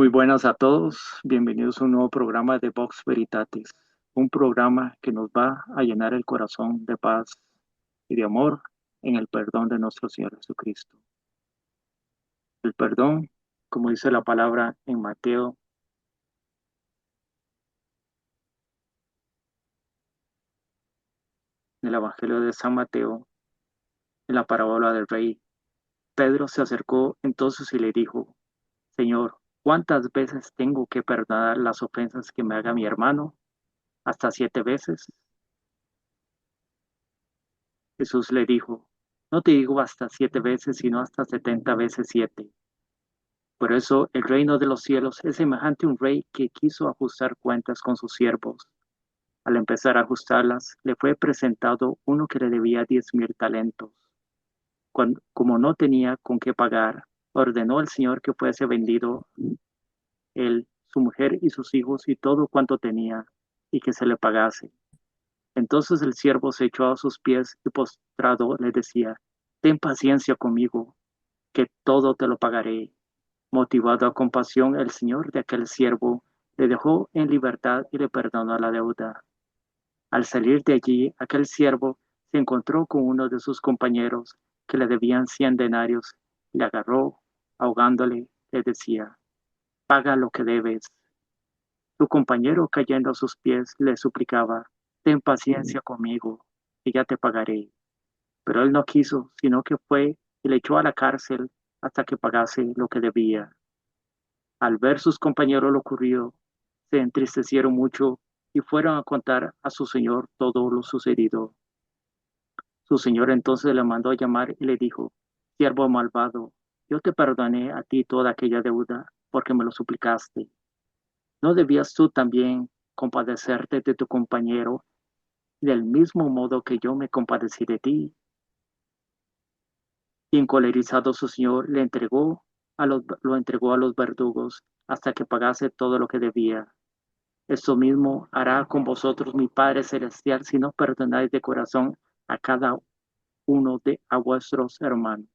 Muy buenas a todos, bienvenidos a un nuevo programa de Vox Veritatis, un programa que nos va a llenar el corazón de paz y de amor en el perdón de nuestro Señor Jesucristo. El perdón, como dice la palabra en Mateo, en el Evangelio de San Mateo, en la parábola del rey, Pedro se acercó entonces y le dijo: Señor, ¿cuántas veces tengo que perdonar las ofensas que me haga mi hermano? ¿Hasta 7 veces? Jesús le dijo: No te digo hasta 7 veces, sino hasta 70 veces 7. Por eso el reino de los cielos es semejante a un rey que quiso ajustar cuentas con sus siervos. Al empezar a ajustarlas, le fue presentado uno que le debía 10,000 talentos. Como no tenía con qué pagar, ordenó al Señor que fuese vendido él, su mujer y sus hijos y todo cuanto tenía, y que se le pagase. Entonces el siervo se echó a sus pies y postrado le decía: Ten paciencia conmigo, que todo te lo pagaré. Motivado a compasión, el señor de aquel siervo le dejó en libertad y le perdonó la deuda. Al salir de allí, aquel siervo se encontró con uno de sus compañeros que le debían 100 denarios. Le agarró, ahogándole, le decía: Paga lo que debes. Su compañero, cayendo a sus pies, le suplicaba: Ten paciencia conmigo, que ya te pagaré. Pero él no quiso, sino que fue y le echó a la cárcel hasta que pagase lo que debía. Al ver sus compañeros lo ocurrido, se entristecieron mucho y fueron a contar a su señor todo lo sucedido. Su señor entonces le mandó a llamar y le dijo: Siervo malvado, yo te perdoné a ti toda aquella deuda porque me lo suplicaste. ¿No debías tú también compadecerte de tu compañero del mismo modo que yo me compadecí de ti? Y encolerizado su señor lo entregó a los verdugos hasta que pagase todo lo que debía. Esto mismo hará con vosotros mi Padre Celestial si no perdonáis de corazón a cada uno de a vuestros hermanos.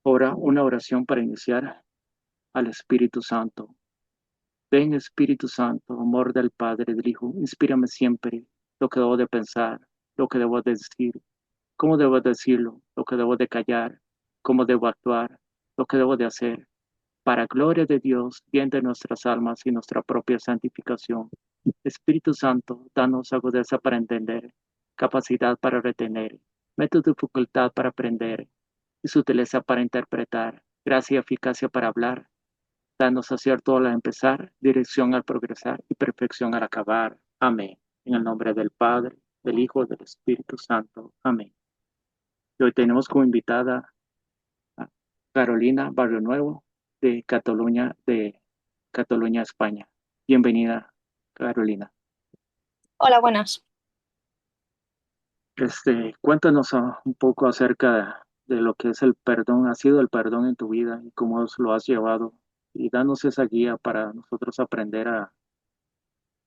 Ahora una oración para iniciar al Espíritu Santo. Ven, Espíritu Santo, amor del Padre y del Hijo, inspírame siempre lo que debo de pensar, lo que debo de decir, cómo debo decirlo, lo que debo de callar, cómo debo actuar, lo que debo de hacer, para gloria de Dios, bien de nuestras almas y nuestra propia santificación. Espíritu Santo, danos agudeza para entender, capacidad para retener, método y facultad para aprender, y sutileza para interpretar, gracia y eficacia para hablar. Danos acierto al empezar, dirección al progresar y perfección al acabar. Amén. En el nombre del Padre, del Hijo y del Espíritu Santo. Amén. Y hoy tenemos como invitada a Carolina Barrio Nuevo de Cataluña, España. Bienvenida, Carolina. Hola, buenas. Cuéntanos un poco acerca de lo que es el perdón, ha sido el perdón en tu vida y cómo lo has llevado, y danos esa guía para nosotros aprender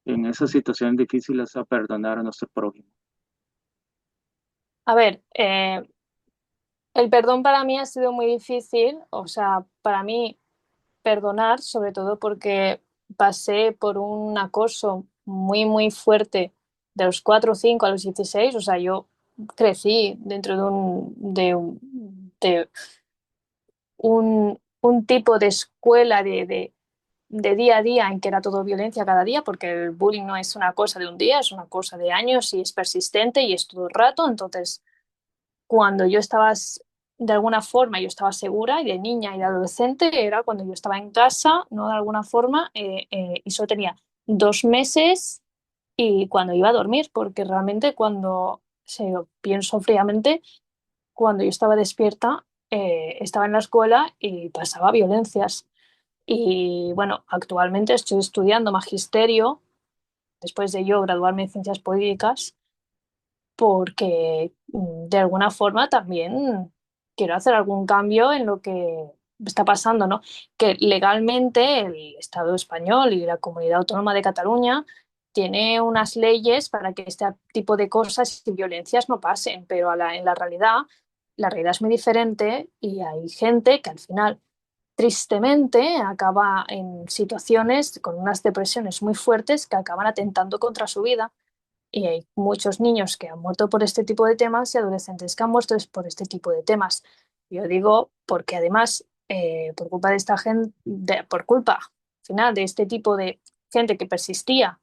en esas situaciones difíciles, a perdonar a nuestro prójimo. A ver, el perdón para mí ha sido muy difícil, o sea, para mí perdonar, sobre todo porque pasé por un acoso muy, muy fuerte de los 4 o 5 a los 16. O sea, yo crecí dentro de un tipo de escuela de día a día en que era todo violencia cada día, porque el bullying no es una cosa de un día, es una cosa de años y es persistente y es todo el rato. Entonces, cuando yo estaba, de alguna forma, yo estaba segura, y de niña y de adolescente, era cuando yo estaba en casa, ¿no? De alguna forma, y solo tenía 2 meses y cuando iba a dormir, porque realmente cuando, si lo pienso fríamente, cuando yo estaba despierta, estaba en la escuela y pasaba violencias. Y bueno, actualmente estoy estudiando magisterio, después de yo graduarme en ciencias políticas, porque de alguna forma también quiero hacer algún cambio en lo que está pasando, ¿no? Que legalmente el Estado español y la Comunidad Autónoma de Cataluña tiene unas leyes para que este tipo de cosas y violencias no pasen, pero en la realidad la realidad es muy diferente y hay gente que al final, tristemente, acaba en situaciones con unas depresiones muy fuertes que acaban atentando contra su vida. Y hay muchos niños que han muerto por este tipo de temas y adolescentes que han muerto por este tipo de temas. Yo digo porque además, por culpa de esta gente, por culpa al final de este tipo de gente que persistía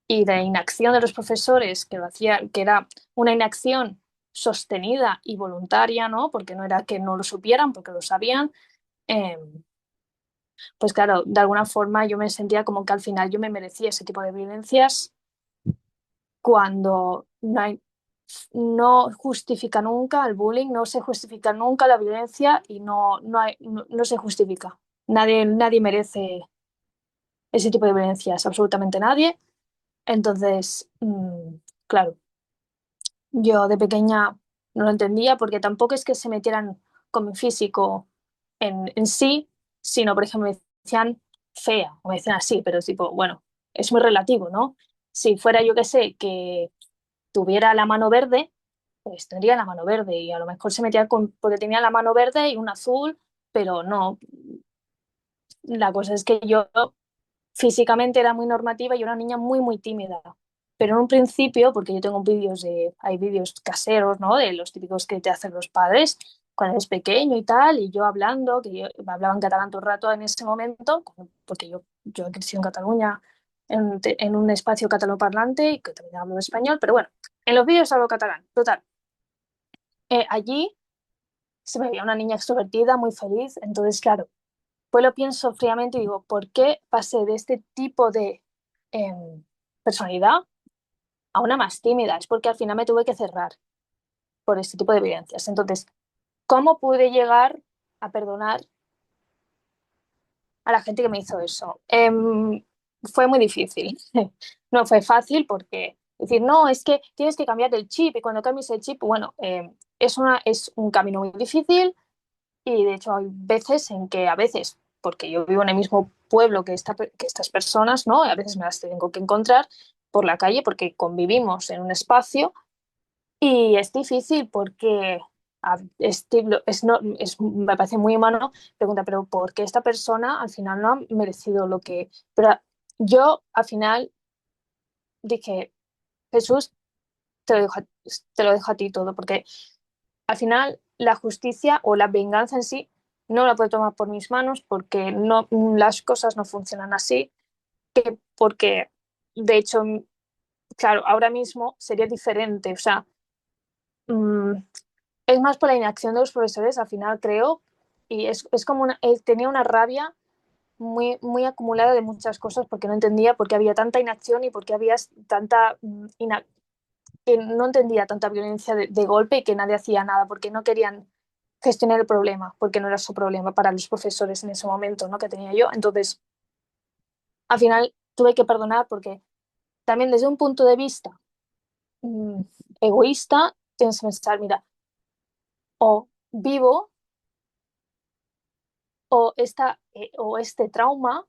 y de inacción de los profesores, que lo hacía, que era una inacción sostenida y voluntaria, ¿no? Porque no era que no lo supieran, porque lo sabían, eh, pues claro, de alguna forma yo me sentía como que al final yo me merecía ese tipo de violencias cuando no justifica nunca el bullying, no se justifica nunca la violencia y no se justifica. Nadie merece ese tipo de violencias, absolutamente nadie. Entonces, claro, yo de pequeña no lo entendía porque tampoco es que se metieran con mi físico en sí, sino, por ejemplo, me decían fea o me decían así, pero tipo, bueno, es muy relativo, ¿no? Si fuera yo que sé, que tuviera la mano verde, pues tendría la mano verde y a lo mejor se metía porque tenía la mano verde y un azul, pero no. La cosa es que yo físicamente era muy normativa y era una niña muy, muy tímida. Pero en un principio, porque yo tengo hay vídeos caseros, ¿no? De los típicos que te hacen los padres cuando eres pequeño y tal, y yo hablando, que yo hablaba en catalán todo el rato en ese momento, porque yo he crecido en Cataluña, en un espacio catalanoparlante y que también hablo español, pero bueno, en los vídeos hablo catalán. Total, allí se me veía una niña extrovertida, muy feliz, entonces, claro, pues lo pienso fríamente y digo, ¿por qué pasé de este tipo de personalidad a una más tímida? Es porque al final me tuve que cerrar por este tipo de evidencias. Entonces, ¿cómo pude llegar a perdonar a la gente que me hizo eso? Fue muy difícil. No fue fácil porque decir, no, es que tienes que cambiar el chip y cuando cambies el chip, bueno, es un camino muy difícil. Y de hecho hay veces en que a veces, porque yo vivo en el mismo pueblo que estas personas, ¿no? A veces me las tengo que encontrar por la calle porque convivimos en un espacio y es difícil porque me parece muy humano. Pregunta, pero ¿por qué esta persona al final no ha merecido lo que... Pero yo al final dije, Jesús, te lo dejo te lo dejo a ti todo, porque al final la justicia o la venganza en sí no la puedo tomar por mis manos porque no, las cosas no funcionan así, porque de hecho, claro, ahora mismo sería diferente, o sea, mmm, es más por la inacción de los profesores al final creo, y es como tenía una rabia muy, muy acumulada de muchas cosas porque no entendía por qué había tanta inacción y por qué había tanta que no entendía tanta violencia de golpe y que nadie hacía nada porque no querían gestionar el problema, porque no era su problema para los profesores en ese momento, ¿no? Que tenía yo. Entonces, al final tuve que perdonar porque también desde un punto de vista mmm, egoísta, tienes que pensar, mira, o vivo o este trauma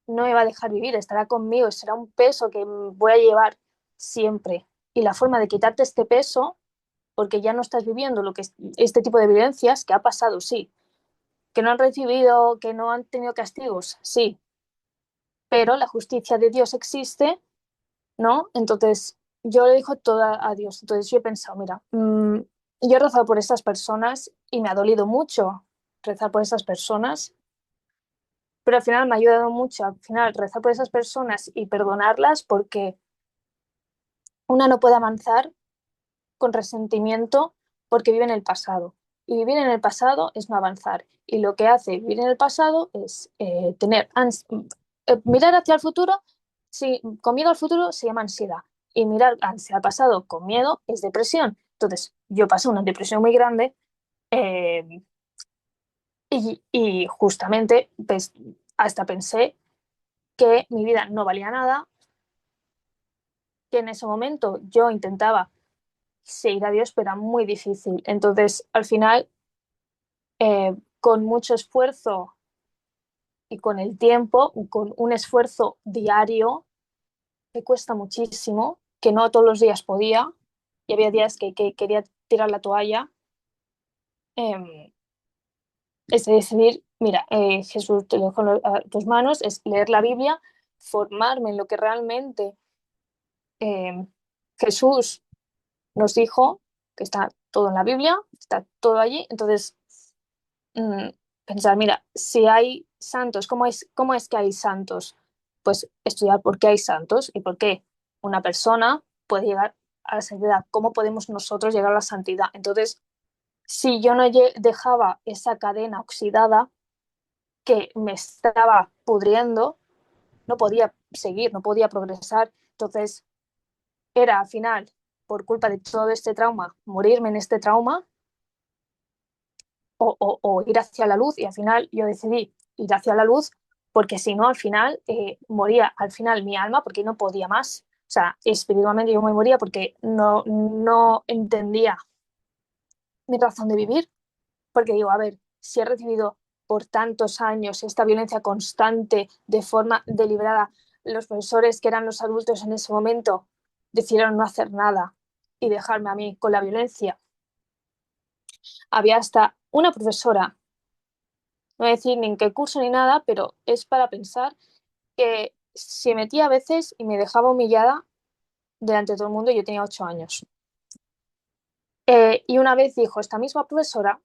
no me va a dejar vivir, estará conmigo, será un peso que voy a llevar siempre. Y la forma de quitarte este peso, porque ya no estás viviendo lo que es este tipo de violencias, que ha pasado, sí, que no han recibido, que no han tenido castigos, sí, pero la justicia de Dios existe, ¿no? Entonces, yo le digo todo a Dios. Entonces, yo he pensado, mira, yo he rezado por estas personas y me ha dolido mucho rezar por estas personas, pero al final me ha ayudado mucho, al final rezar por esas personas y perdonarlas porque una no puede avanzar con resentimiento porque vive en el pasado. Y vivir en el pasado es no avanzar. Y lo que hace vivir en el pasado es mirar hacia el futuro. Si, con miedo al futuro se llama ansiedad. Y mirar hacia el pasado con miedo es depresión. Entonces, yo pasé una depresión muy grande eh, y justamente pues, hasta pensé que mi vida no valía nada, que en ese momento yo intentaba seguir a Dios, pero era muy difícil. Entonces, al final, con mucho esfuerzo y con el tiempo, con un esfuerzo diario que cuesta muchísimo, que no todos los días podía, y había días que quería tirar la toalla, em, es decidir, mira, Jesús, te lo dejo a tus manos, es leer la Biblia, formarme en lo que realmente em, Jesús nos dijo, que está todo en la Biblia, está todo allí. Entonces, mm, pensar, mira, si hay santos, cómo es que hay santos? Pues estudiar por qué hay santos y por qué una persona puede llegar a la santidad, cómo podemos nosotros llegar a la santidad. Entonces, si yo no dejaba esa cadena oxidada que me estaba pudriendo, no podía seguir, no podía progresar. Entonces, era al final, por culpa de todo este trauma, morirme en este trauma o ir hacia la luz, y al final yo decidí ir hacia la luz porque si no al final moría al final mi alma porque no podía más. O sea, espiritualmente yo me moría porque no entendía mi razón de vivir, porque digo, a ver, si he recibido por tantos años esta violencia constante de forma deliberada, los profesores que eran los adultos en ese momento decidieron no hacer nada y dejarme a mí con la violencia. Había hasta una profesora, no voy a decir ni en qué curso ni nada, pero es para pensar que se metía a veces y me dejaba humillada delante de todo el mundo. Yo tenía 8 años. Y una vez dijo esta misma profesora,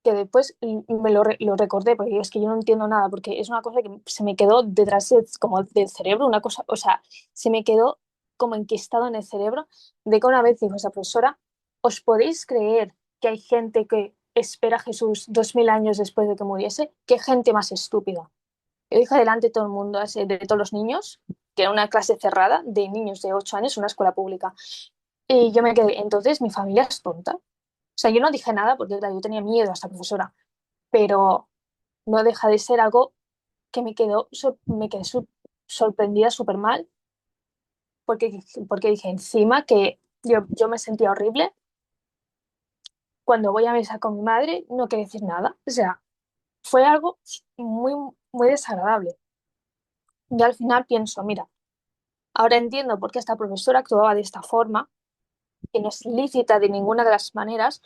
que después lo recordé, porque es que yo no entiendo nada, porque es una cosa que se me quedó detrás como del cerebro, una cosa, o sea, se me quedó como enquistado en el cerebro, de que una vez dijo esa profesora, ¿os podéis creer que hay gente que espera a Jesús 2000 años después de que muriese? ¿Qué gente más estúpida? Yo dije delante de todo el mundo, de todos los niños, que era una clase cerrada de niños de 8 años, una escuela pública. Y yo me quedé, entonces mi familia es tonta. O sea, yo no dije nada porque claro, yo tenía miedo a esta profesora, pero no deja de ser algo que me quedé sorprendida súper mal, porque dije encima que yo me sentía horrible. Cuando voy a misa con mi madre, no quiere decir nada. O sea, fue algo muy, muy desagradable. Y al final pienso, mira, ahora entiendo por qué esta profesora actuaba de esta forma, que no es lícita de ninguna de las maneras,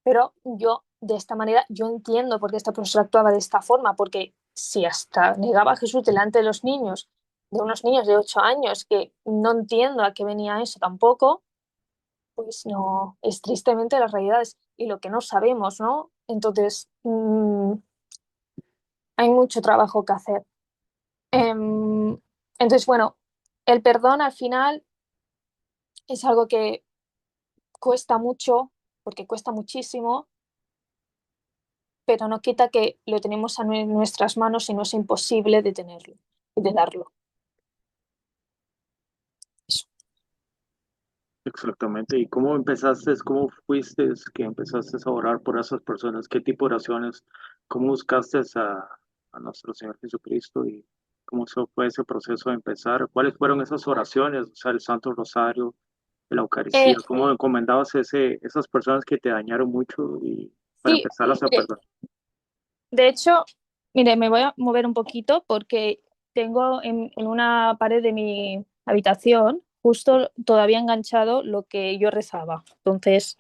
pero yo de esta manera, yo entiendo por qué esta profesora actuaba de esta forma, porque si hasta negaba a Jesús delante de los niños, de unos niños de 8 años, que no entiendo a qué venía eso tampoco, pues no, es tristemente las realidades y lo que no sabemos, ¿no? Entonces, hay mucho trabajo que hacer. Em, entonces, bueno, el perdón al final es algo que cuesta mucho, porque cuesta muchísimo, pero no quita que lo tenemos a nuestras manos y no es imposible de tenerlo y de darlo. Eso. Exactamente. ¿Y cómo empezaste, cómo fuiste que empezaste a orar por esas personas? ¿Qué tipo de oraciones? ¿Cómo buscaste a nuestro Señor Jesucristo y cómo fue ese proceso de empezar? ¿Cuáles fueron esas oraciones? O sea, el Santo Rosario, la Eucaristía. Eh, ¿Cómo encomendabas esas personas que te dañaron mucho y para sí, empezarlas a mire, perdonar? de hecho, mire, me voy a mover un poquito porque tengo en una pared de mi habitación justo todavía enganchado lo que yo rezaba. Entonces,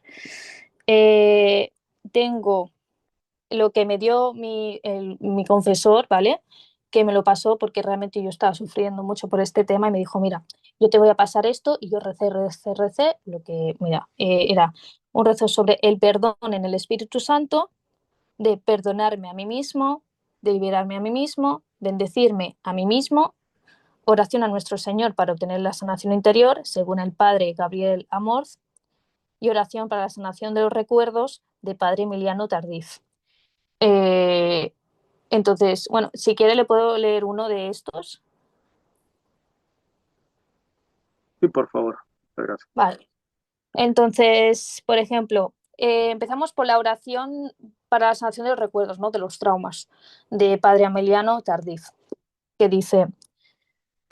eh, tengo lo que me dio mi confesor, ¿vale? Que me lo pasó porque realmente yo estaba sufriendo mucho por este tema y me dijo, mira, yo te voy a pasar esto y yo recé, lo que, mira, era un rezo sobre el perdón en el Espíritu Santo, de perdonarme a mí mismo, de liberarme a mí mismo, bendecirme a mí mismo, oración a nuestro Señor para obtener la sanación interior, según el Padre Gabriel Amorth, y oración para la sanación de los recuerdos de Padre Emiliano Tardif. Eh, entonces, bueno, si quiere le puedo leer uno de estos. Sí, por favor. Gracias. Vale. Entonces, por ejemplo, empezamos por la oración para la sanación de los recuerdos, ¿no? De los traumas, de Padre Emiliano Tardif, que dice,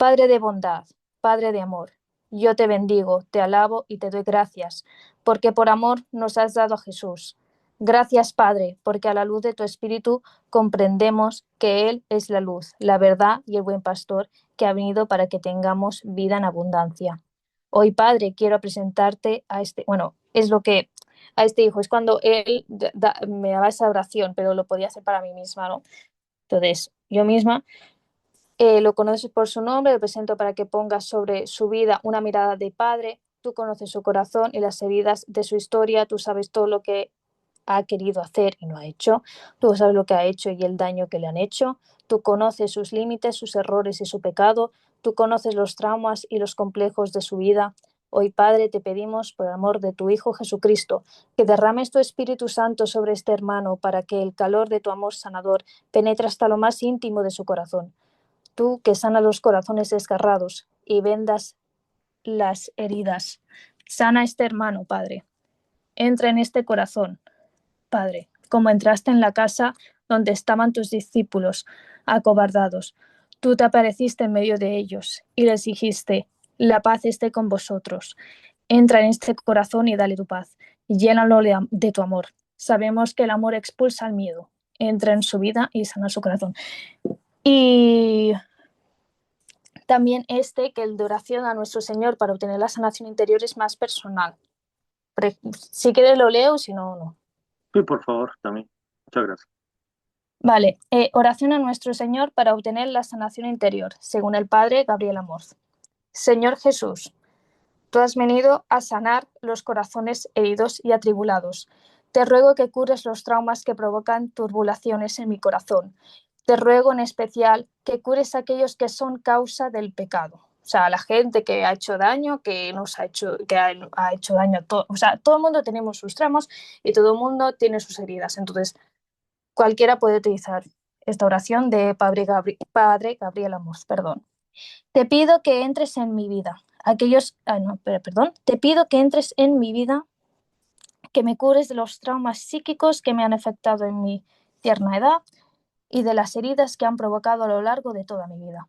Padre de bondad, Padre de amor, yo te bendigo, te alabo y te doy gracias, porque por amor nos has dado a Jesús. Gracias, Padre, porque a la luz de tu Espíritu comprendemos que Él es la luz, la verdad y el buen pastor que ha venido para que tengamos vida en abundancia. Hoy, Padre, quiero presentarte a este, bueno, es lo que a este hijo. Es cuando él me daba esa oración, pero lo podía hacer para mí misma, ¿no? Entonces, yo misma lo conoces por su nombre, le presento para que pongas sobre su vida una mirada de padre. Tú conoces su corazón y las heridas de su historia, tú sabes todo lo que ha querido hacer y no ha hecho, tú sabes lo que ha hecho y el daño que le han hecho, tú conoces sus límites, sus errores y su pecado, tú conoces los traumas y los complejos de su vida. Hoy, Padre, te pedimos, por el amor de tu Hijo Jesucristo, que derrames tu Espíritu Santo sobre este hermano para que el calor de tu amor sanador penetre hasta lo más íntimo de su corazón. Tú que sanas los corazones desgarrados y vendas las heridas. Sana a este hermano, Padre. Entra en este corazón, Padre, como entraste en la casa donde estaban tus discípulos, acobardados. Tú te apareciste en medio de ellos y les dijiste, la paz esté con vosotros. Entra en este corazón y dale tu paz. Llénalo de tu amor. Sabemos que el amor expulsa el miedo. Entra en su vida y sana su corazón. Y también que el de oración a nuestro Señor para obtener la sanación interior es más personal. Si quieres lo leo, si no, no. Sí, por favor, también. Muchas gracias. Vale, oración a nuestro Señor para obtener la sanación interior, según el Padre Gabriel Amorz. Señor Jesús, tú has venido a sanar los corazones heridos y atribulados. Te ruego que cures los traumas que provocan turbulaciones en mi corazón. Te ruego en especial que cures a aquellos que son causa del pecado. O sea, la gente que ha hecho daño, que nos ha hecho, que ha hecho daño a todo. O sea, todo el mundo tenemos sus traumas y todo el mundo tiene sus heridas. Entonces, cualquiera puede utilizar esta oración de Padre Gabriel Amorz, perdón. Te pido que entres en mi vida. Te pido que entres en mi vida, que me cures de los traumas psíquicos que me han afectado en mi tierna edad y de las heridas que han provocado a lo largo de toda mi vida.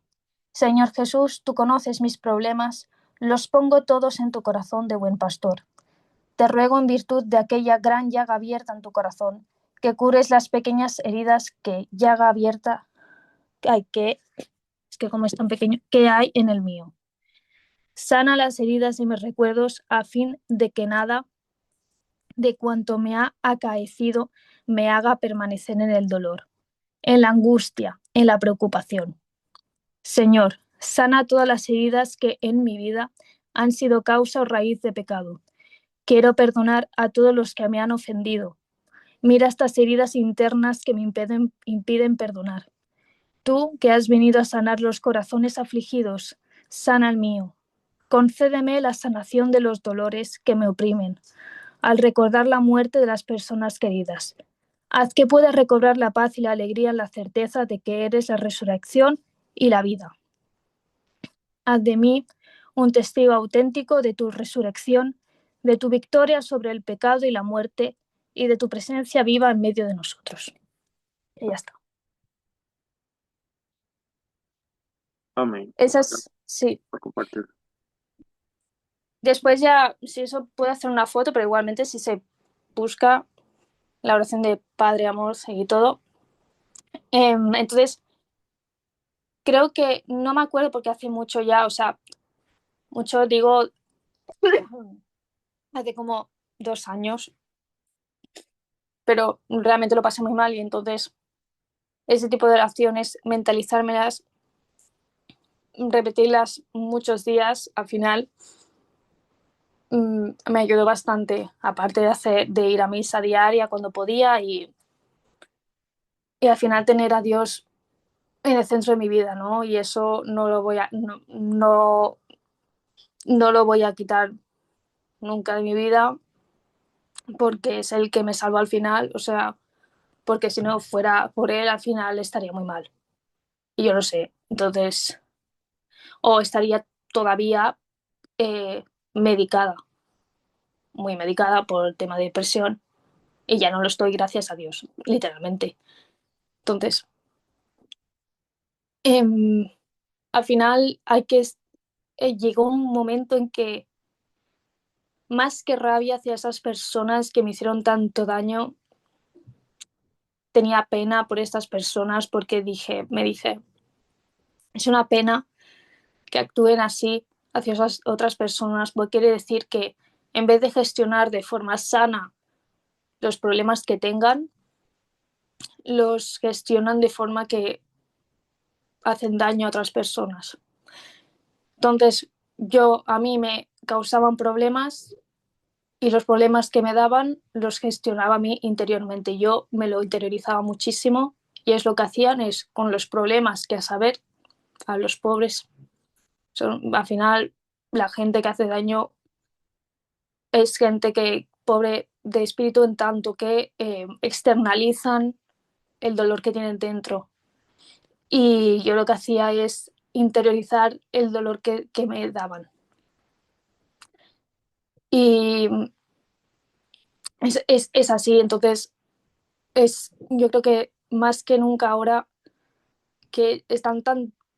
Señor Jesús, tú conoces mis problemas, los pongo todos en tu corazón de buen pastor. Te ruego en virtud de aquella gran llaga abierta en tu corazón, que cures las pequeñas heridas que llaga abierta es que como es tan pequeño, que hay en el mío. Sana las heridas de mis recuerdos a fin de que nada de cuanto me ha acaecido me haga permanecer en el dolor, en la angustia, en la preocupación. Señor, sana todas las heridas que en mi vida han sido causa o raíz de pecado. Quiero perdonar a todos los que me han ofendido. Mira estas heridas internas que me impiden perdonar. Tú que has venido a sanar los corazones afligidos, sana el mío. Concédeme la sanación de los dolores que me oprimen, al recordar la muerte de las personas queridas. Haz que pueda recobrar la paz y la alegría en la certeza de que eres la resurrección y la vida. Haz de mí un testigo auténtico de tu resurrección, de tu victoria sobre el pecado y la muerte y de tu presencia viva en medio de nosotros. Y ya está. Amén. Esas, sí. Por compartir. Después ya, si eso puede hacer una foto, pero igualmente si se busca la oración de Padre, Amor y todo. Entonces, creo que no me acuerdo porque hace mucho ya, o sea, mucho digo, hace como 2 años, pero realmente lo pasé muy mal y entonces ese tipo de oraciones, mentalizármelas, repetirlas muchos días, al final me ayudó bastante, aparte de ir a misa diaria cuando podía y al final tener a Dios en el centro de mi vida, ¿no? Y eso no lo voy a quitar nunca de mi vida porque es el que me salva al final, o sea, porque si no fuera por él al final estaría muy mal. Y yo lo sé. Entonces, o estaría todavía eh, medicada, muy medicada por el tema de depresión y ya no lo estoy, gracias a Dios, literalmente. Entonces, eh, al final llegó un momento en que más que rabia hacia esas personas que me hicieron tanto daño, tenía pena por estas personas porque me dije, es una pena que actúen así hacia esas otras personas, porque quiere decir que en vez de gestionar de forma sana los problemas que tengan los gestionan de forma que hacen daño a otras personas. Entonces, a mí me causaban problemas y los problemas que me daban los gestionaba a mí interiormente. Yo me lo interiorizaba muchísimo y es lo que hacían es con los problemas que a saber a los pobres. Al final, la gente que hace daño es gente que pobre de espíritu en tanto que externalizan el dolor que tienen dentro. Y yo lo que hacía es interiorizar el dolor que me daban. Y es así, entonces yo creo que más que nunca ahora que están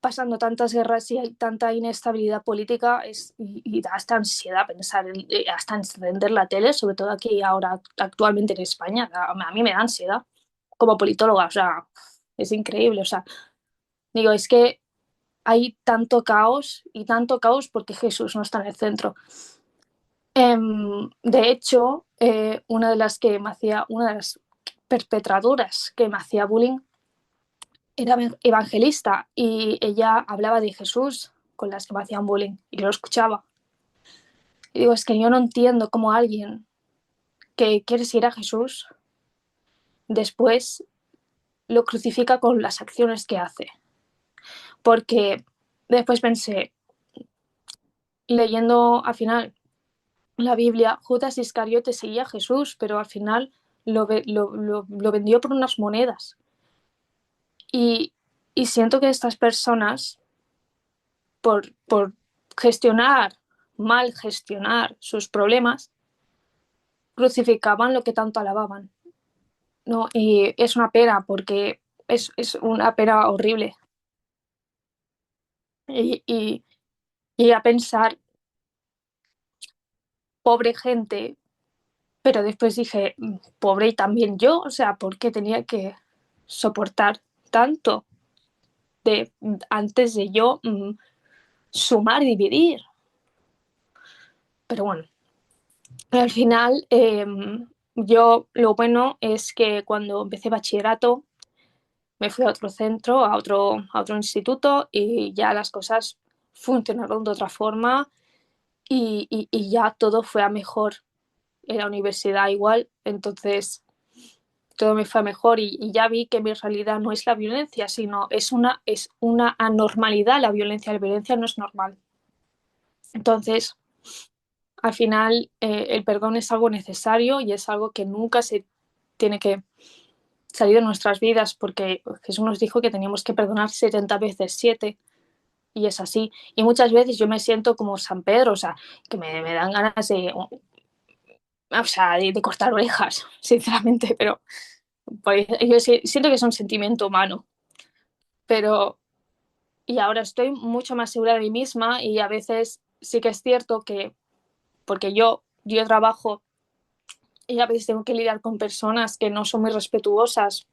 pasando tantas guerras y hay tanta inestabilidad política y da hasta ansiedad pensar, hasta encender la tele, sobre todo aquí ahora actualmente en España, a mí me da ansiedad como politóloga, o sea, es increíble, o sea, digo, es que hay tanto caos porque Jesús no está en el centro. De hecho, una de las perpetradoras que me hacía bullying era evangelista y ella hablaba de Jesús con las que me hacían bullying y yo lo escuchaba. Y digo, es que yo no entiendo cómo alguien que quiere seguir a Jesús después lo crucifica con las acciones que hace. Porque después pensé, leyendo al final la Biblia, Judas Iscariote seguía a Jesús, pero al final lo vendió por unas monedas. Y, y siento que estas personas, por mal gestionar sus problemas, crucificaban lo que tanto alababan. ¿No? Y es una pena porque es una pena horrible. Y, y a pensar, pobre gente, pero después dije, pobre y también yo, o sea, ¿por qué tenía que soportar tanto antes de yo sumar y dividir? Pero bueno, al final yo lo bueno es que cuando empecé bachillerato me fui a otro centro, a otro instituto y ya las cosas funcionaron de otra forma y ya todo fue a mejor en la universidad igual, entonces todo me fue a mejor y ya vi que mi realidad no es la violencia, sino es una anormalidad la violencia no es normal. Entonces, al final, el perdón es algo necesario y es algo que nunca se tiene que salir de nuestras vidas porque Jesús nos dijo que teníamos que perdonar 70 veces 7 y es así. Y muchas veces yo me siento como San Pedro, o sea, que me dan ganas o sea, de cortar orejas, sinceramente, pero pues, yo siento que es un sentimiento humano, pero y ahora estoy mucho más segura de mí misma y a veces sí que es cierto que, porque yo trabajo y a veces tengo que lidiar con personas que no son muy respetuosas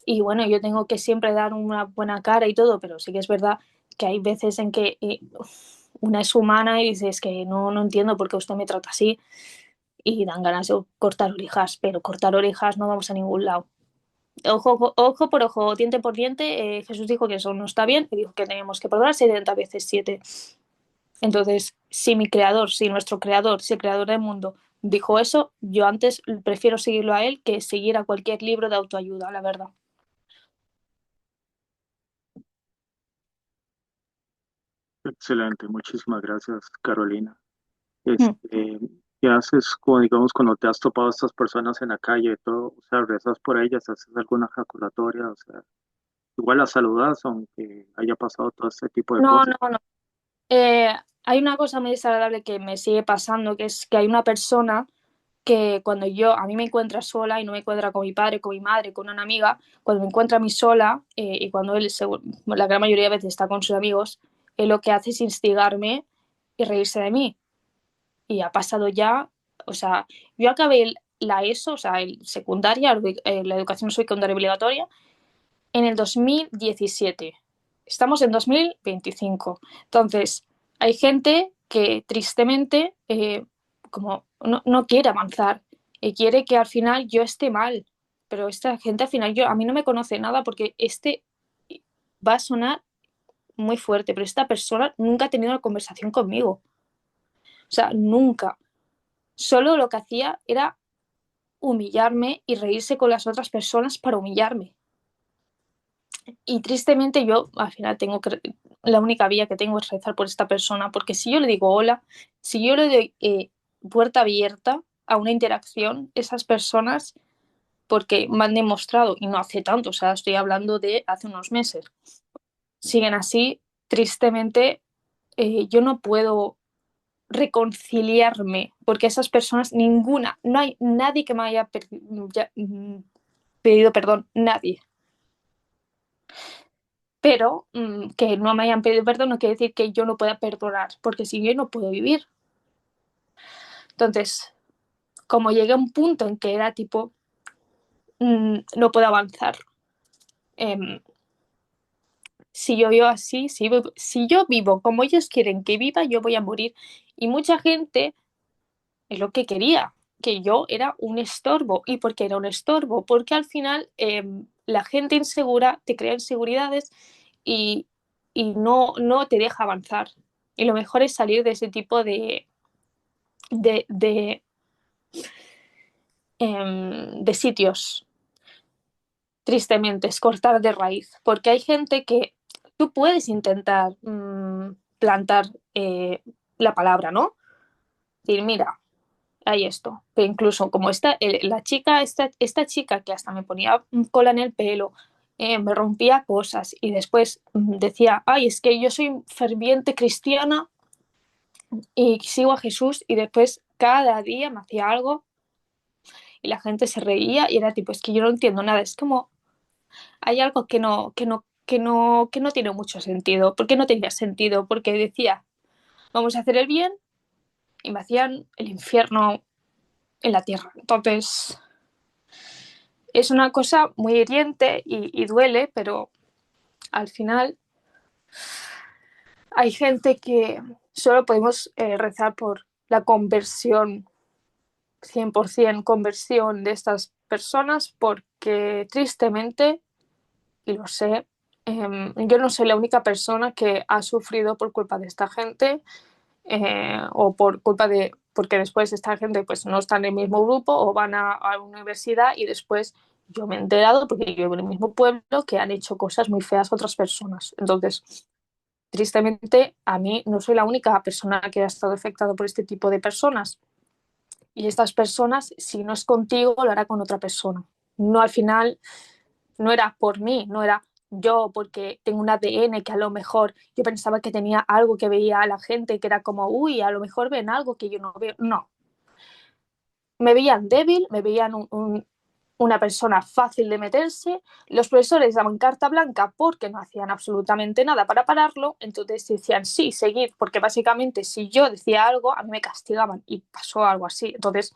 y bueno, yo tengo que siempre dar una buena cara y todo, pero sí que es verdad que hay veces en que una es humana y dices que no entiendo por qué usted me trata así y dan ganas de cortar orejas, pero cortar orejas no vamos a ningún lado. Ojo por ojo, diente por diente, Jesús dijo que eso no está bien y dijo que teníamos que perdonar 70 veces 7. Entonces, si nuestro creador, si el creador del mundo dijo eso, yo antes prefiero seguirlo a él que seguir a cualquier libro de autoayuda, la verdad. Excelente, muchísimas gracias, Carolina. Mm. ¿Qué haces, como digamos, cuando te has topado a estas personas en la calle y todo? O sea, rezas por ellas, haces alguna ejaculatoria, o sea, igual las saludas, aunque haya pasado todo este tipo de No, cosas. no, no. Eh, Hay una cosa muy desagradable que me sigue pasando, que es que hay una persona que cuando a mí me encuentra sola y no me encuentra con mi padre, con mi madre, con una amiga, cuando me encuentra a mí sola y cuando él, la gran mayoría de veces está con sus amigos, él lo que hace es instigarme y reírse de mí. Y ha pasado ya, o sea, yo acabé la ESO, o sea, el secundaria, la educación secundaria obligatoria, en el 2017. Estamos en 2025. Entonces, hay gente que tristemente como no quiere avanzar y quiere que al final yo esté mal. Pero esta gente al final a mí no me conoce nada porque va a sonar muy fuerte, pero esta persona nunca ha tenido una conversación conmigo. O sea, nunca. Solo lo que hacía era humillarme y reírse con las otras personas para humillarme. Y tristemente yo al final la única vía que tengo es rezar por esta persona, porque si yo le digo hola, si yo le doy puerta abierta a una interacción, esas personas, porque me han demostrado, y no hace tanto, o sea, estoy hablando de hace unos meses, siguen así, tristemente, yo no puedo reconciliarme, porque esas personas, ninguna, no hay nadie que me haya pedido perdón, nadie. Pero que no me hayan pedido perdón no quiere decir que yo no pueda perdonar, porque si yo no puedo vivir. Entonces, como llegué a un punto en que era tipo, no puedo avanzar. Si yo vivo así, si yo vivo como ellos quieren que viva, yo voy a morir. Y mucha gente es lo que quería, que yo era un estorbo. ¿Y por qué era un estorbo? Porque al final la gente insegura te crea inseguridades y, no te deja avanzar. Y lo mejor es salir de ese tipo de, de, de sitios, tristemente, es cortar de raíz. Porque hay gente que tú puedes intentar plantar la palabra, ¿no? Decir, mira, hay esto. Pero incluso como esta chica que hasta me ponía cola en el pelo, me rompía cosas y después decía, ay, es que yo soy ferviente cristiana y sigo a Jesús y después cada día me hacía algo y la gente se reía y era tipo, es que yo no entiendo nada, es como hay algo que no tiene mucho sentido. ¿Por qué no tenía sentido? Porque decía, vamos a hacer el bien y me hacían el infierno en la tierra. Entonces, es una cosa muy hiriente y duele, pero al final hay gente que solo podemos rezar por la conversión, 100% conversión de estas personas, porque tristemente, y lo sé, yo no soy la única persona que ha sufrido por culpa de esta gente o por culpa de, porque después esta gente pues no está en el mismo grupo o van a la universidad y después yo me he enterado, porque yo vivo en el mismo pueblo, que han hecho cosas muy feas a otras personas. Entonces, tristemente, a mí no soy la única persona que ha estado afectada por este tipo de personas. Y estas personas, si no es contigo, lo hará con otra persona. No, al final, no era por mí, no era yo porque tengo un ADN que a lo mejor yo pensaba que tenía algo que veía a la gente, que era como, uy, a lo mejor ven algo que yo no veo. No, me veían débil, me veían una persona fácil de meterse, los profesores daban carta blanca porque no hacían absolutamente nada para pararlo, entonces decían sí, seguid, porque básicamente si yo decía algo, a mí me castigaban y pasó algo así. Entonces,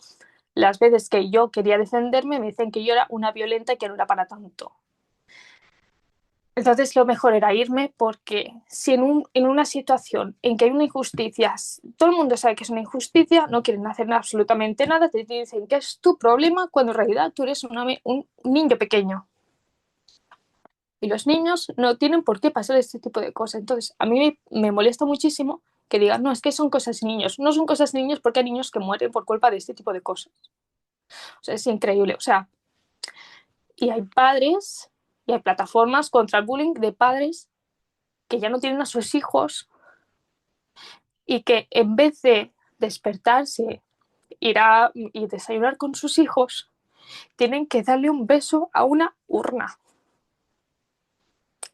las veces que yo quería defenderme, me dicen que yo era una violenta y que no era para tanto. Entonces lo mejor era irme porque si en una situación en que hay una injusticia, todo el mundo sabe que es una injusticia, no quieren hacer absolutamente nada, te dicen que es tu problema cuando en realidad tú eres un niño pequeño. Y los niños no tienen por qué pasar este tipo de cosas. Entonces a mí me molesta muchísimo que digan, no, es que son cosas de niños. No son cosas de niños porque hay niños que mueren por culpa de este tipo de cosas. O sea, es increíble. O sea, y hay padres y hay plataformas contra el bullying de padres que ya no tienen a sus hijos y que en vez de despertarse, y desayunar con sus hijos, tienen que darle un beso a una urna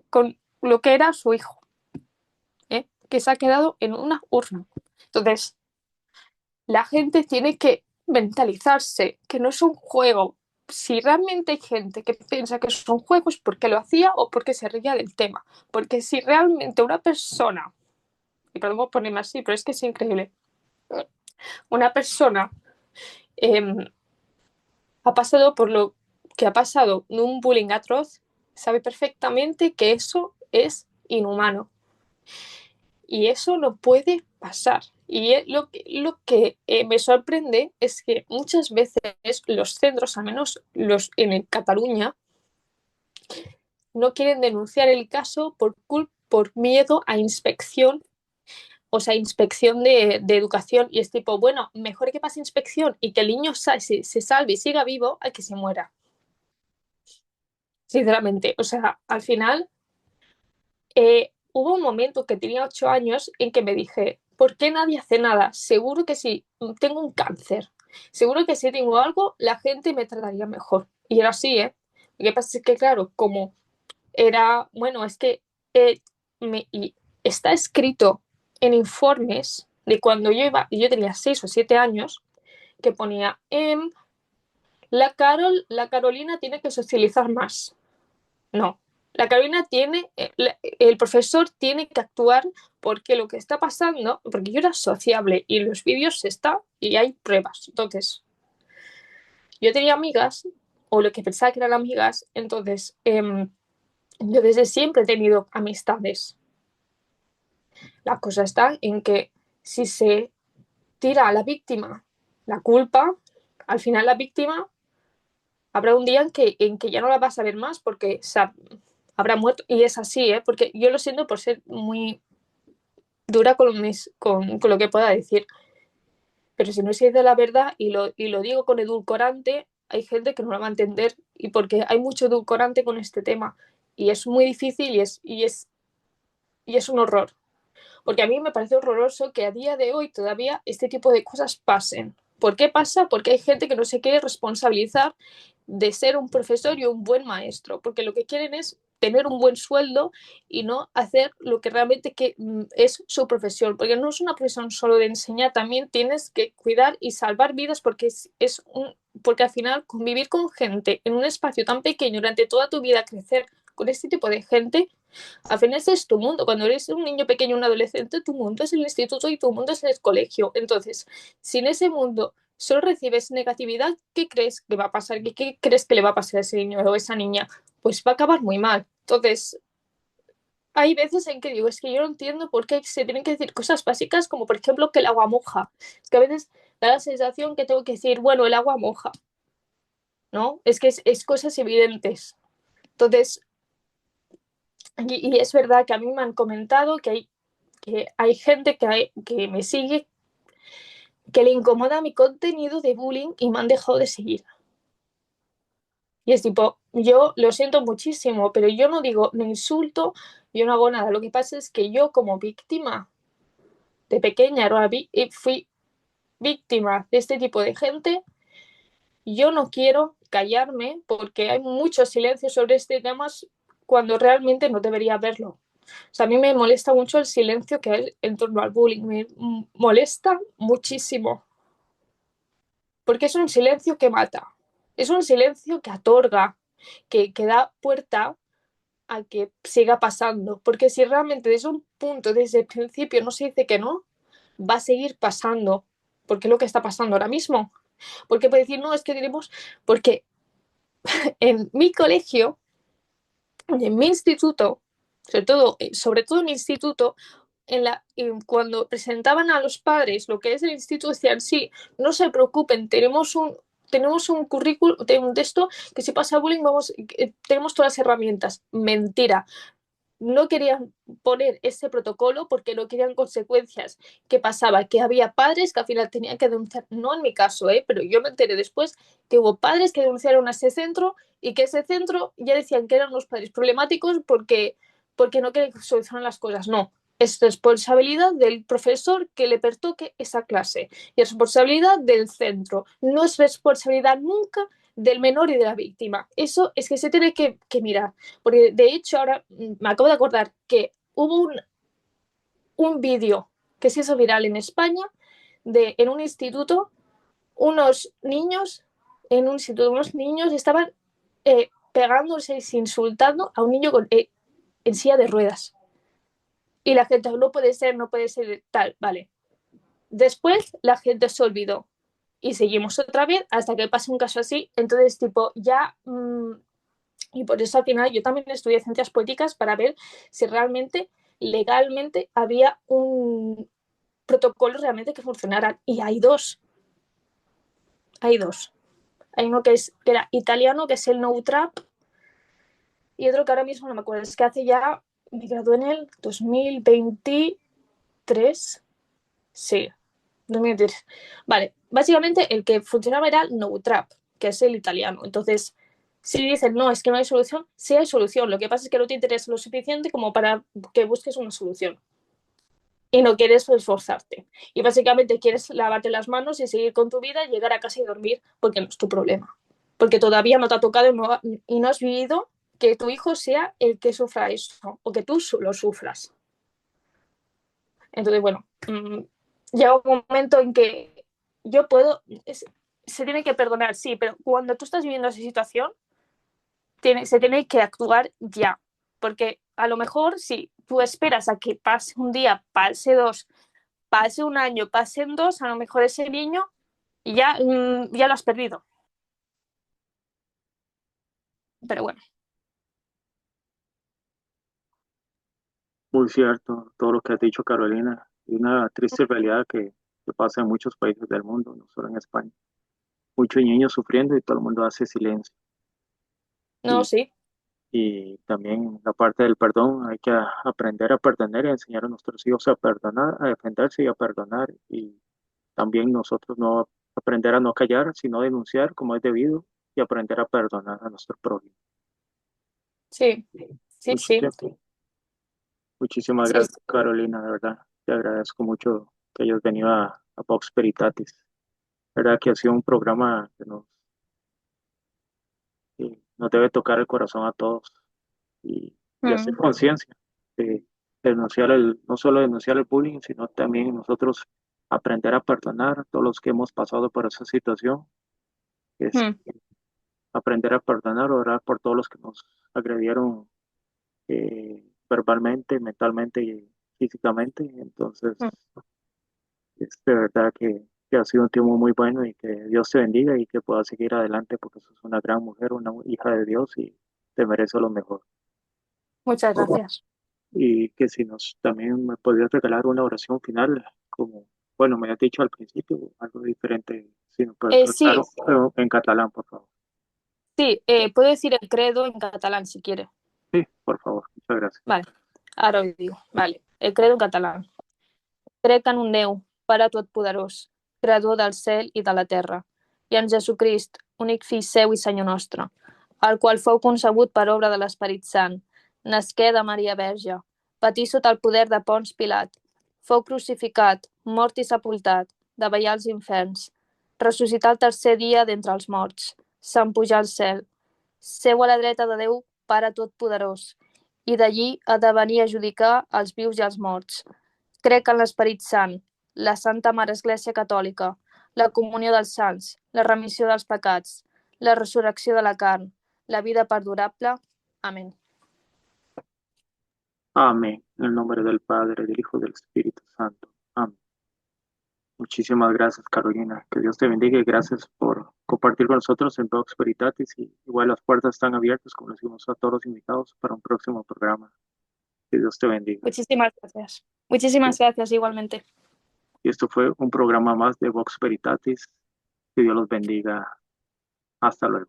con lo que era su hijo, que se ha quedado en una urna. Entonces, la gente tiene que mentalizarse que no es un juego. Si realmente hay gente que piensa que es un juego es porque lo hacía o porque se reía del tema. Porque si realmente una persona, y podemos ponerme así, pero es que es increíble, una persona eh, ha pasado por lo que ha pasado en un bullying atroz, sabe perfectamente que eso es inhumano. Y eso no puede pasar. Y lo que me sorprende es que muchas veces los centros, al menos los en Cataluña, no quieren denunciar el caso por miedo a inspección, o sea, inspección de educación. Y es tipo, bueno, mejor que pase inspección y que el niño se salve y siga vivo a que se muera. Sinceramente, o sea, al final hubo un momento que tenía 8 años en que me dije, ¿por qué nadie hace nada? Seguro que si tengo un cáncer, seguro que si tengo algo, la gente me trataría mejor. Y era así, ¿eh? Lo que pasa es que, claro, como era, bueno, es que eh, y está escrito en informes de cuando yo tenía 6 o 7 años, que ponía, la Carolina tiene que socializar más. No, la Carolina tiene, el profesor tiene que actuar porque lo que está pasando, porque yo era sociable y en los vídeos está y hay pruebas. Entonces, yo tenía amigas, o lo que pensaba que eran amigas, entonces yo desde siempre he tenido amistades. La cosa está en que si se tira a la víctima la culpa, al final la víctima habrá un día en que ya no la vas a ver más porque habrá muerto. Y es así, ¿eh? Porque yo lo siento por ser muy dura con lo que pueda decir. Pero si no se dice la verdad y lo digo con edulcorante, hay gente que no la va a entender. Y porque hay mucho edulcorante con este tema. Y es muy difícil y es un horror. Porque a mí me parece horroroso que a día de hoy todavía este tipo de cosas pasen. ¿Por qué pasa? Porque hay gente que no se quiere responsabilizar de ser un profesor y un buen maestro, porque lo que quieren es tener un buen sueldo y no hacer lo que realmente es su profesión, porque no es una profesión solo de enseñar, también tienes que cuidar y salvar vidas porque porque al final convivir con gente en un espacio tan pequeño durante toda tu vida, crecer con este tipo de gente, al final ese es tu mundo. Cuando eres un niño pequeño, un adolescente, tu mundo es el instituto y tu mundo es el colegio. Entonces, si en ese mundo solo recibes negatividad, ¿qué crees que va a pasar? ¿Qué crees que le va a pasar a ese niño o a esa niña? Pues va a acabar muy mal. Entonces, hay veces en que digo, es que yo no entiendo por qué se tienen que decir cosas básicas como, por ejemplo, que el agua moja. Es que a veces da la sensación que tengo que decir, bueno, el agua moja, ¿no? Es que es cosas evidentes. Entonces, y es verdad que a mí me han comentado que hay gente que me sigue que le incomoda mi contenido de bullying y me han dejado de seguir. Y es tipo, yo lo siento muchísimo, pero yo no digo, no insulto, yo no hago nada. Lo que pasa es que yo como víctima de pequeña fui víctima de este tipo de gente. Yo no quiero callarme porque hay mucho silencio sobre este tema cuando realmente no debería haberlo. O sea, a mí me molesta mucho el silencio que hay en torno al bullying. Me molesta muchísimo. Porque es un silencio que mata. Es un silencio que otorga, que da puerta a que siga pasando. Porque si realmente desde un punto, desde el principio, no se dice que no, va a seguir pasando. Porque es lo que está pasando ahora mismo. Porque puede decir, no, es que tenemos. Porque en mi colegio, en mi instituto, sobre todo en mi instituto, cuando presentaban a los padres lo que es el instituto, decían, sí, no se preocupen, tenemos un currículum, un texto que si pasa bullying, tenemos todas las herramientas. Mentira. No querían poner ese protocolo porque no querían consecuencias. ¿Qué pasaba? Que había padres que al final tenían que denunciar, no en mi caso, pero yo me enteré después que hubo padres que denunciaron a ese centro y que ese centro ya decían que eran los padres problemáticos porque no querían solucionar las cosas. No, es responsabilidad del profesor que le pertoque esa clase y es responsabilidad del centro. No es responsabilidad nunca del menor y de la víctima. Eso es que se tiene que mirar. Porque de hecho ahora me acabo de acordar que hubo un vídeo que se hizo viral en España en un instituto, unos niños, unos niños estaban pegándose y insultando a un niño en silla de ruedas. Y la gente, no puede ser tal, vale. Después la gente se olvidó y seguimos otra vez hasta que pase un caso así. Entonces, tipo, ya y por eso al final yo también estudié ciencias políticas para ver si realmente legalmente había protocolos realmente que funcionaran. Y hay dos. Hay dos. Hay uno que era italiano, que es el No Trap, y otro que ahora mismo no me acuerdo. Es que hace ya, me gradué en el 2023. Sí, 2023. Vale, básicamente el que funcionaba era el No Trap, que es el italiano. Entonces, si dicen, no, es que no hay solución, sí hay solución. Lo que pasa es que no te interesa lo suficiente como para que busques una solución. Y no quieres esforzarte. Y básicamente quieres lavarte las manos y seguir con tu vida, llegar a casa y dormir, porque no es tu problema. Porque todavía no te ha tocado y no has vivido que tu hijo sea el que sufra eso, o que tú lo sufras. Entonces, bueno, llega un momento en que yo puedo, se tiene que perdonar, sí, pero cuando tú estás viviendo esa situación, se tiene que actuar ya. Porque a lo mejor si tú esperas a que pase un día, pase dos, pase un año, pasen dos, a lo mejor ese niño ya, ya lo has perdido. Pero bueno. Muy cierto todo lo que has dicho, Carolina. Y una triste realidad que pasa en muchos países del mundo, no solo en España. Muchos niños sufriendo y todo el mundo hace silencio. No, Y, sí. y también la parte del perdón, hay que aprender a perdonar y enseñar a nuestros hijos a perdonar, a defenderse y a perdonar. Y también nosotros no aprender a no callar, sino denunciar como es debido y aprender a perdonar a nuestro prójimo. Sí, sí, sí. Muchísimas, muchísimas Sí, gracias, Carolina, de verdad. Te agradezco mucho que hayas venido a Vox Veritatis. Verdad que ha sido un programa que nos debe tocar el corazón a todos y hacer conciencia de denunciar no solo denunciar el bullying, sino también nosotros aprender a perdonar a todos los que hemos pasado por esa situación, es aprender a perdonar, orar por todos los que nos agredieron verbalmente, mentalmente y físicamente. Entonces, es de verdad que ha sido un tiempo muy bueno y que Dios te bendiga y que puedas seguir adelante porque sos una gran mujer, una hija de Dios y te mereces lo mejor. muchas gracias. Y que si nos también me podías regalar una oración final, como, bueno, me has dicho al principio, algo diferente, si me puedes regalar Sí, en catalán, por favor. sí, puedo decir el credo en catalán si quiere. Sí, por favor, muchas gracias. Vale, ara ho diu. Vale. El credo en català. Crec en un Déu, Pare Totpoderós, Creador del cel i de la terra, i en Jesucrist, únic Fill seu i Senyor nostre, el qual fou concebut per obra de l'Esperit Sant, nasqué de Maria Verge, patí sota el poder de Pons Pilat, fou crucificat, mort i sepultat, davallà als inferns, ressuscitar el tercer dia d'entre els morts, se'n pujar al cel, seu a la dreta de Déu, Pare Totpoderós, i d'allí ha de venir a judicar els vius i els morts. Crec en l'Esperit Sant, la Santa Mare Església Catòlica, la comunió dels sants, la remissió dels pecats, la resurrecció de la carn, la vida perdurable. Amén. Amén. En el nombre del Padre, del Hijo y del Espíritu Santo. Amén. Muchísimas gracias, Carolina. Que Dios te bendiga y gracias por compartir con nosotros en Vox Veritatis. Y igual las puertas están abiertas, como les decimos a todos los invitados, para un próximo programa. Que Dios te bendiga. Muchísimas gracias. Muchísimas gracias igualmente. Y esto fue un programa más de Vox Veritatis. Que Dios los bendiga. Hasta luego.